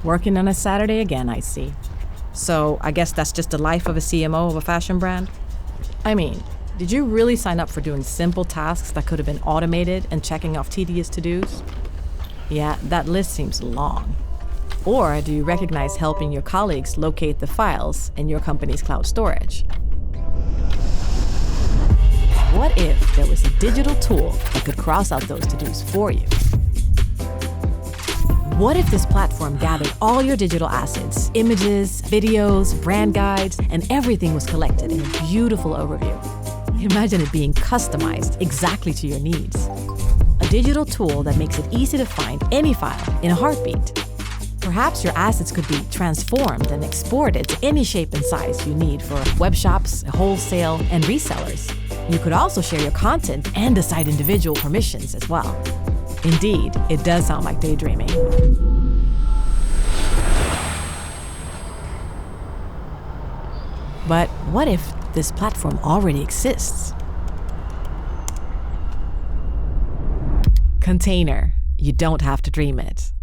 Working on a Saturday again, I see. So I guess that's just the life of a CMO of a fashion brand? I mean, did you really sign up for doing simple tasks that could have been automated and checking off tedious to-dos? Yeah, that list seems long. Or do you recognize helping your colleagues locate the files in your company's cloud storage? What if there was a digital tool that could cross out those to-dos for you? What if this platform gathered all your digital assets, images, videos, brand guides, and everything was collected in a beautiful overview? Imagine it being customized exactly to your needs. A digital tool that makes it easy to find any file in a heartbeat. Perhaps your assets could be transformed and exported to any shape and size you need for web shops, wholesale, and resellers. You could also share your content and assign individual permissions as well. Indeed, it does sound like daydreaming. But what if this platform already exists? Kontainer. You don't have to dream it.